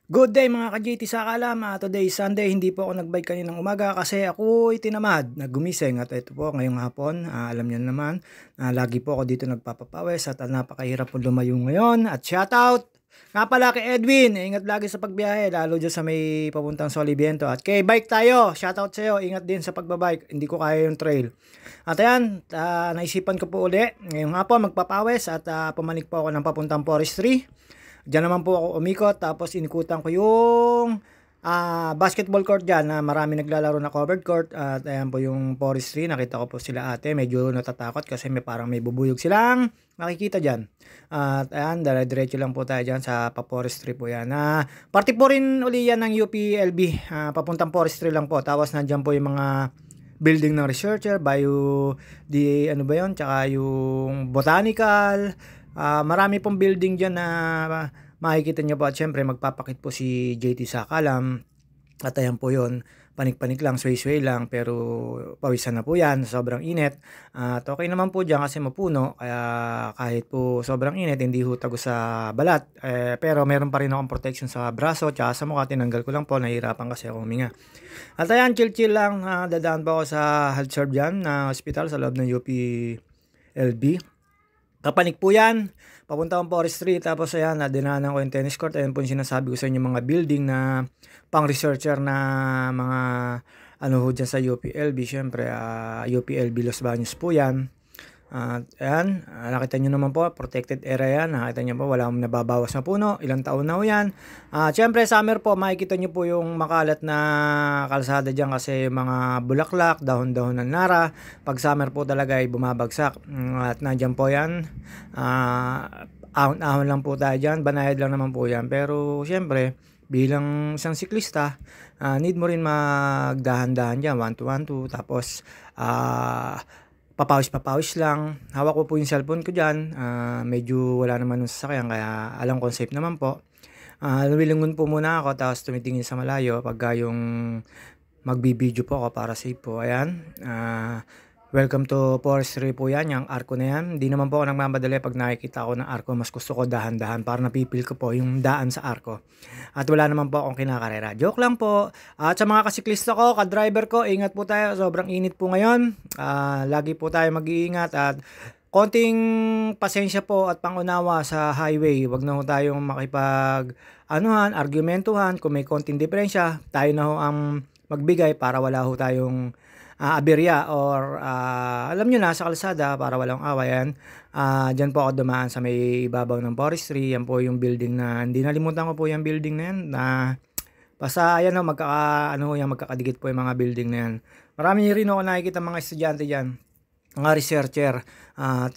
Good day mga ka-JT sa Kalam. Today is Sunday, hindi po ako nag-bike kaninang umaga kasi ako tinamad naggumising at ito po ngayong hapon. Alam niyo naman, lagi po ako dito nagpapapawis at napakahirap po lumayo ngayon. At shoutout nga pala kay Edwin, ingat lagi sa pagbiyahe lalo dyan sa may papuntang Soliviento. At kay Bike Tayo, shoutout sa iyo, ingat din sa pagbabike, hindi ko kaya yung trail. At ayan, naisipan ko po uli ngayong hapon magpapawis at pumanik po ako ng papuntang forestry. Diyan naman po ako umikot tapos inikutan ko yung basketball court dyan na marami naglalaro na covered court at ayan po yung forestry. Nakita ko po sila ate, medyo natatakot kasi parang may bubuyog silang makikita dyan. At ayan, diretso lang po tayo dyan sa pa-forestry po yan. Party po rin uli yan ng UPLB, papuntang forestry lang po. Tapos nandyan po yung mga building ng researcher, ano ba yun, tsaka yung botanical. Marami pong building dyan na makikita nyo po at syempre magpapakit po si JT sa Kalam at ayan po yun, panik-panik lang, sway-sway lang pero pawisan na po yan, sobrang init at okay naman po dyan kasi mapuno kaya kahit po sobrang init hindi ho tago sa balat pero meron pa rin akong protection sa braso tsaka sa mukha, tinanggal ko lang po, nahihirapan kasi ako huminga at ayan, chill lang, dadaan po ako sa health serve dyan na hospital sa loob ng UPLB. Kapanik po yan, papunta akong forestry, tapos ayan, dinaanan ko yung tennis court, ayan po yung sinasabi ko sa inyo mga building na pang researcher na mga ano ho dyan sa UPLB, syempre UPLB Los Baños po yan. Ayan, nakita nyo naman po, protected area yan, nakita nyo po, wala akong nababawas na puno, ilang taon na ho yan. Syempre summer po, makikita nyo po yung makalat na kalsada dyan kasi mga bulaklak, dahon-dahon ng nara, pag summer po talaga ay bumabagsak. At nandyan po yan, ahon-ahon lang po tayo dyan, banayad lang naman po yan, pero syempre, bilang isang siklista, need mo rin magdahan-dahan dyan, 1-2-1-2, tapos papawis lang. Hawak ko po yung cellphone ko dyan. Medyo wala naman yung sasakyan kaya alam ko safe naman po. Lumilingon po muna ako tapos tumitingin sa malayo pagka yung magbibideo po ako para safe po. Ayan. Welcome to forestry po yan, yung arko na yan. Hindi naman po ako nagmamadali pag nakikita ako ng arko. Mas gusto ko dahan-dahan para napipil ko po yung daan sa arko. At wala naman po akong kinakarera. Joke lang po. At sa mga kasiklista ko, ka-driver ko, ingat po tayo. Sobrang init po ngayon. Lagi po tayo mag-iingat at konting pasensya po at pangunawa sa highway. Huwag na ho tayong argumentuhan. Kung may konting diferensya, tayo na ho ang magbigay para wala ho tayong aberya or alam nyo na sa kalsada para walang awayan. Dyan po ako dumaan sa may ibabaw ng forestry. Yan po yung building na hindi nalimutan ko po yung building na yan na basta ayan magkakadikit po yung mga building na yan. Marami rin ako nakikita mga estudyante dyan, mga researcher.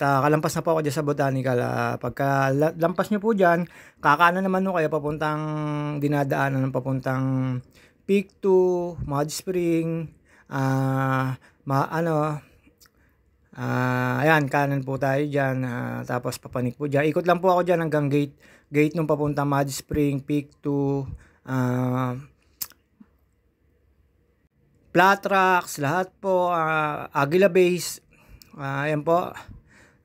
Kalampas na po ako dyan sa botanical. Pagka lampas nyo po dyan, kakanan naman nyo kayo papuntang dinadaanan ng papuntang Peak 2, Mud Spring, ayan, kanan po tayo dyan, tapos papanik po dyan. Ikot lang po ako dyan hanggang gate nung papunta Mud Spring, Peak 2, Flat Rocks, lahat po, Aguila Base, ayan po.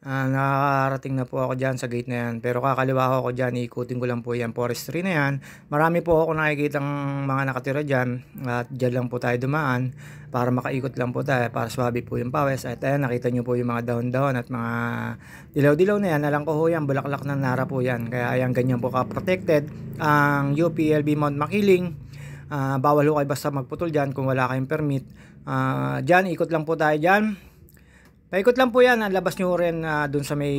Nakarating na po ako dyan sa gate na yan. Pero kakaliwa ako dyan, ikutin ko lang po yan, forestry na yan. Marami po ako nakikitang mga nakatira dyan. At dyan lang po tayo dumaan para makaikot lang po tayo, para swabe po yung pawis. At ayan, nakita nyo po yung mga dahon-dahon at mga dilaw-dilaw na yan. Alam ko ho yan, bulaklak ng nara po yan. Kaya ayan, ganyan po ka-protected ang UPLB Mount Makiling. Bawal ho kayo basta magputol dyan kung wala kayong permit. Dyan, ikot lang po tayo dyan. Paikot lang po yan, labas nyo rin dun sa may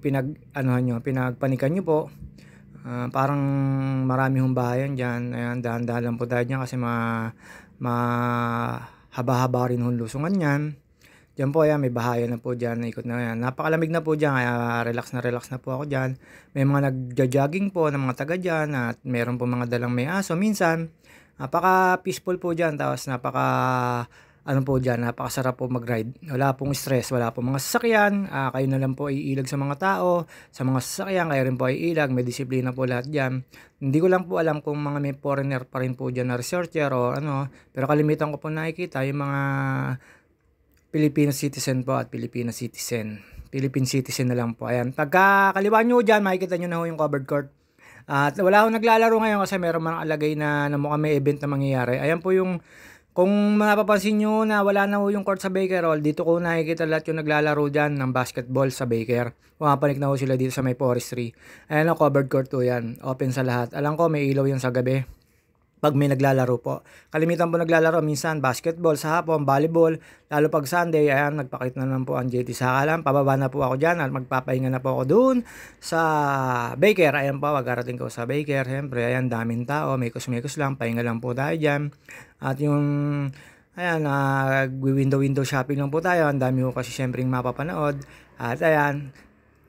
pinagpanikan nyo po. Parang marami hong bahayan dyan. Ayan, dahan-dahan lang po tayo dyan kasi haba-haba rin hong lusungan yan. Dyan po, ayan, may bahayan na po dyan, ikot na yan. Napakalamig na po dyan, kaya relax na po ako dyan. May mga nagja-jogging po ng mga taga dyan at meron po mga dalang may aso. Minsan, napaka-peaceful po dyan, tapos napakasarap po mag-ride. Wala pong stress, wala pong mga sasakyan. Kayo na lang po iilag sa mga tao. Sa mga sasakyan, kayo rin po iilag. May disiplina po lahat dyan. Hindi ko lang po alam kung mga may foreigner pa rin po dyan na researcher o ano. Pero kalimitan ko po nakikita yung mga Filipino citizen po at Filipino citizen. Philippine citizen na lang po. Ayan. Pagka kaliwa nyo dyan, makikita nyo na ho yung covered court. At wala akong naglalaro ngayon kasi meron mang alagay na mukhang may event na mangyayari. Ayan po yung kung mapapansin nyo na wala na ho yung court sa Baker Hall, dito ko nakikita lahat yung naglalaro dyan ng basketball sa Baker. Pumapanik na ho sila dito sa may forestry. Ayan o, covered court to yan. Open sa lahat. Alam ko may ilaw yan sa gabi pag may naglalaro po. Kalimitan po naglalaro minsan basketball sa hapon, volleyball, lalo pag Sunday, ayan, nagpakita na naman po ang JT Sakalam. Pababa na po ako dyan at magpapahinga na po ako doon sa Baker. Ayan po, magarating ko sa Baker. Siyempre, ayan, daming tao, mikos-mikos lang, pahinga lang po tayo dyan. At yung, ayan, window shopping lang po tayo. Ang dami ko kasi siyempre yung mapapanood. At ayan,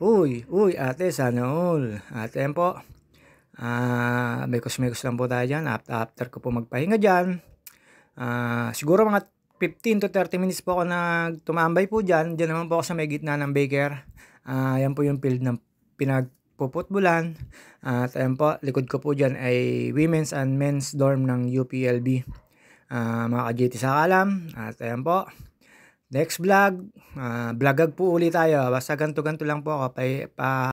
uy, ate, sana all. At ayan po, mekos-mekos lang po tayo dyan. After ko po magpahinga dyan, siguro mga 15 to 30 minutes po ako tumambay po dyan. Dyan naman po ako sa may gitna ng Baker. Yan po yung field ng pinagpuputbulan. At ayan po, likod ko po dyan ay women's and men's dorm ng UPLB. Mga ka-JT Sakalam. At ayan po, next vlog, vlogag po ulit tayo. Basta ganto-ganto lang po ako.